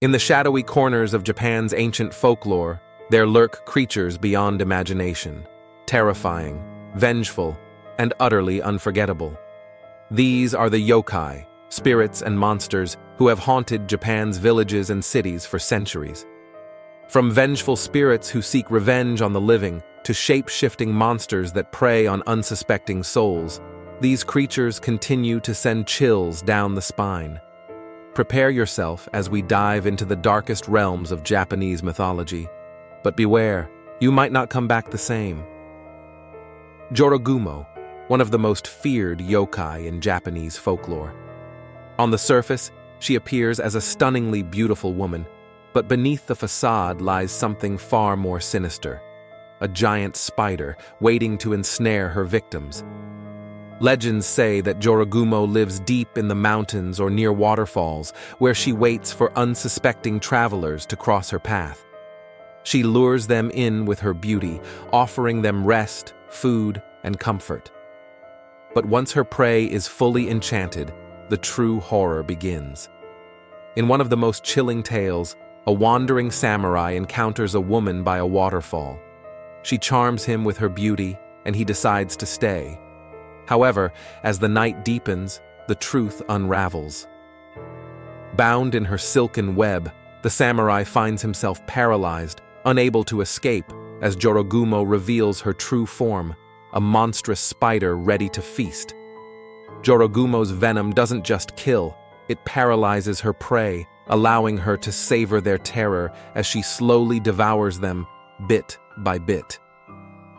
In the shadowy corners of Japan's ancient folklore, there lurk creatures beyond imagination, terrifying, vengeful, and utterly unforgettable. These are the yokai, spirits and monsters who have haunted Japan's villages and cities for centuries. From vengeful spirits who seek revenge on the living to shape-shifting monsters that prey on unsuspecting souls, these creatures continue to send chills down the spine. Prepare yourself as we dive into the darkest realms of Japanese mythology. But beware, you might not come back the same. Jorogumo, one of the most feared yokai in Japanese folklore. On the surface, she appears as a stunningly beautiful woman, but beneath the facade lies something far more sinister. A giant spider waiting to ensnare her victims. Legends say that Jorogumo lives deep in the mountains or near waterfalls, where she waits for unsuspecting travelers to cross her path. She lures them in with her beauty, offering them rest, food, and comfort. But once her prey is fully enchanted, the true horror begins. In one of the most chilling tales, a wandering samurai encounters a woman by a waterfall. She charms him with her beauty, and he decides to stay. However, as the night deepens, the truth unravels. Bound in her silken web, the samurai finds himself paralyzed, unable to escape, as Jorogumo reveals her true form, a monstrous spider ready to feast. Jorogumo's venom doesn't just kill, it paralyzes her prey, allowing her to savor their terror as she slowly devours them, bit by bit.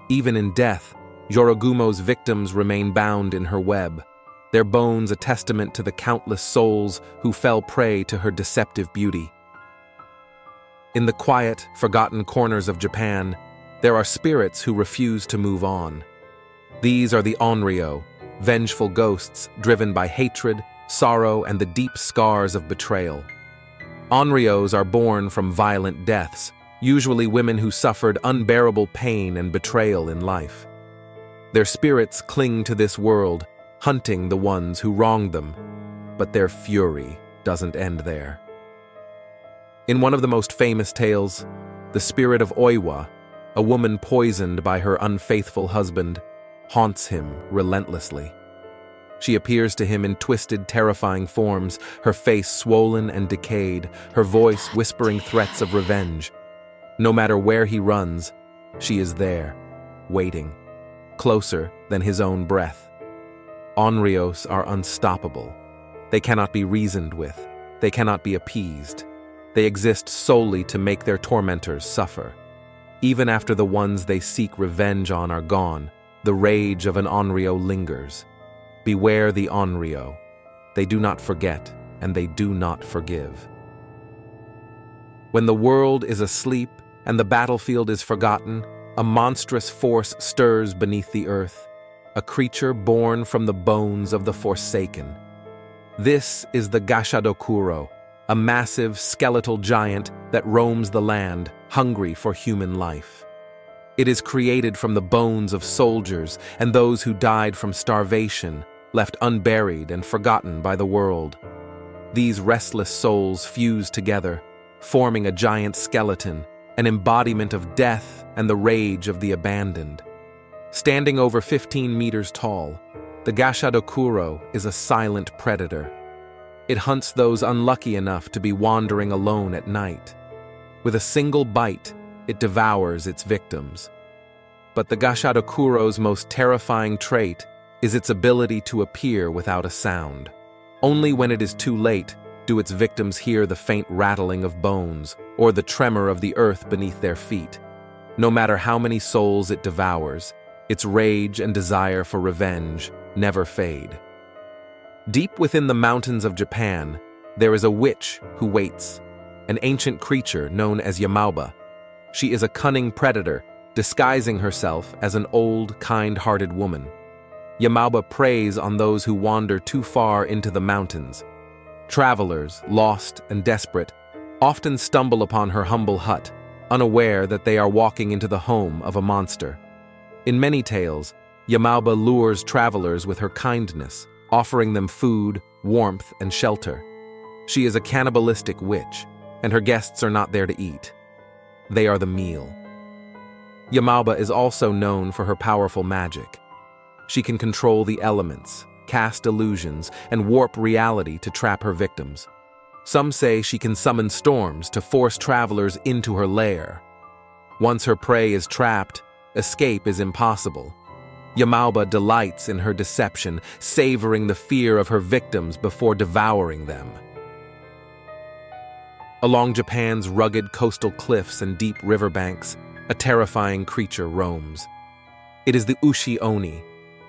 Even in death, Jorogumo's victims remain bound in her web, their bones a testament to the countless souls who fell prey to her deceptive beauty. In the quiet, forgotten corners of Japan, there are spirits who refuse to move on. These are the Onryo, vengeful ghosts driven by hatred, sorrow, and the deep scars of betrayal. Onryos are born from violent deaths, usually women who suffered unbearable pain and betrayal in life. Their spirits cling to this world, hunting the ones who wronged them, but their fury doesn't end there. In one of the most famous tales, the spirit of Oiwa, a woman poisoned by her unfaithful husband, haunts him relentlessly. She appears to him in twisted, terrifying forms, her face swollen and decayed, her voice whispering threats of revenge. No matter where he runs, she is there, waiting, closer than his own breath. Onryos are unstoppable. They cannot be reasoned with. They cannot be appeased. They exist solely to make their tormentors suffer. Even after the ones they seek revenge on are gone, the rage of an Onryo lingers. Beware the Onryo. They do not forget, and they do not forgive. When the world is asleep and the battlefield is forgotten, a monstrous force stirs beneath the earth, a creature born from the bones of the Forsaken. This is the Gashadokuro, a massive skeletal giant that roams the land, hungry for human life. It is created from the bones of soldiers and those who died from starvation, left unburied and forgotten by the world. These restless souls fuse together, forming a giant skeleton, an embodiment of death and the rage of the abandoned. Standing over 15 meters tall, the Gashadokuro is a silent predator. It hunts those unlucky enough to be wandering alone at night. With a single bite, it devours its victims. But the Gashadokuro's most terrifying trait is its ability to appear without a sound. Only when it is too late do its victims hear the faint rattling of bones or the tremor of the earth beneath their feet. No matter how many souls it devours, its rage and desire for revenge never fade. Deep within the mountains of Japan, there is a witch who waits, an ancient creature known as Yamauba. She is a cunning predator, disguising herself as an old, kind-hearted woman. Yamauba preys on those who wander too far into the mountains. Travelers, lost and desperate, often stumble upon her humble hut, unaware that they are walking into the home of a monster. In many tales, Yamauba lures travelers with her kindness, offering them food, warmth, and shelter. She is a cannibalistic witch, and her guests are not there to eat. They are the meal. Yamaoba is also known for her powerful magic. She can control the elements, cast illusions, and warp reality to trap her victims. Some say she can summon storms to force travelers into her lair. Once her prey is trapped, escape is impossible. Yamaoba delights in her deception, savoring the fear of her victims before devouring them. Along Japan's rugged coastal cliffs and deep riverbanks, a terrifying creature roams. It is the Ushi-Oni,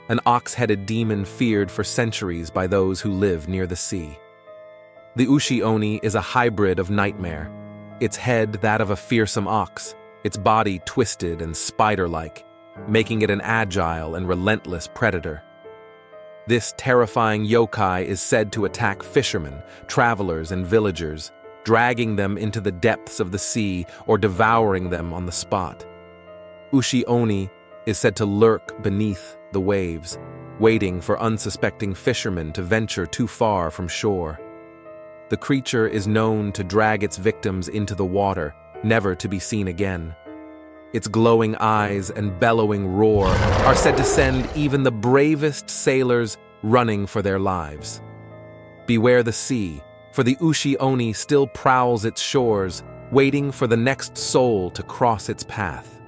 an ox-headed demon feared for centuries by those who live near the sea. The Ushi-Oni is a hybrid of nightmare, its head that of a fearsome ox, its body twisted and spider-like, making it an agile and relentless predator. This terrifying yokai is said to attack fishermen, travelers, and villagers, dragging them into the depths of the sea or devouring them on the spot. Ushi-Oni is said to lurk beneath the waves, waiting for unsuspecting fishermen to venture too far from shore. The creature is known to drag its victims into the water, never to be seen again. Its glowing eyes and bellowing roar are said to send even the bravest sailors running for their lives. Beware the sea, for the Ushi-Oni still prowls its shores, waiting for the next soul to cross its path.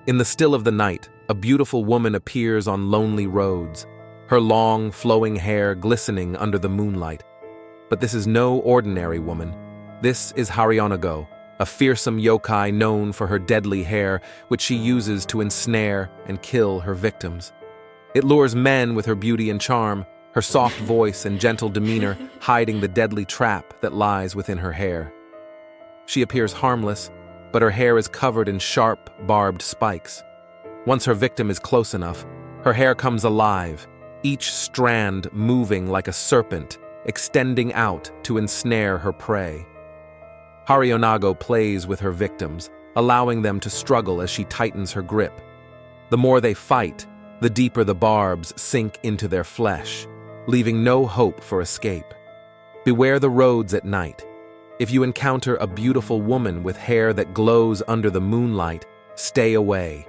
In the still of the night, a beautiful woman appears on lonely roads, her long, flowing hair glistening under the moonlight. But this is no ordinary woman. This is Harionago, a fearsome yokai known for her deadly hair, which she uses to ensnare and kill her victims. It lures men with her beauty and charm, her soft voice and gentle demeanor hiding the deadly trap that lies within her hair. She appears harmless, but her hair is covered in sharp, barbed spikes. Once her victim is close enough, her hair comes alive, each strand moving like a serpent, extending out to ensnare her prey. Harionago plays with her victims, allowing them to struggle as she tightens her grip. The more they fight, the deeper the barbs sink into their flesh, leaving no hope for escape. Beware the roads at night. If you encounter a beautiful woman with hair that glows under the moonlight, stay away.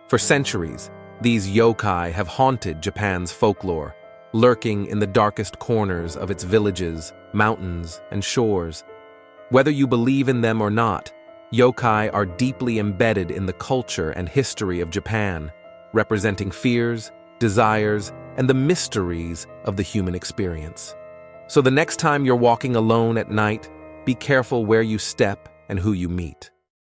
For centuries, these yokai have haunted Japan's folklore, lurking in the darkest corners of its villages, mountains, and shores. Whether you believe in them or not, yokai are deeply embedded in the culture and history of Japan, representing fears, desires, and the mysteries of the human experience. So the next time you're walking alone at night, be careful where you step and who you meet.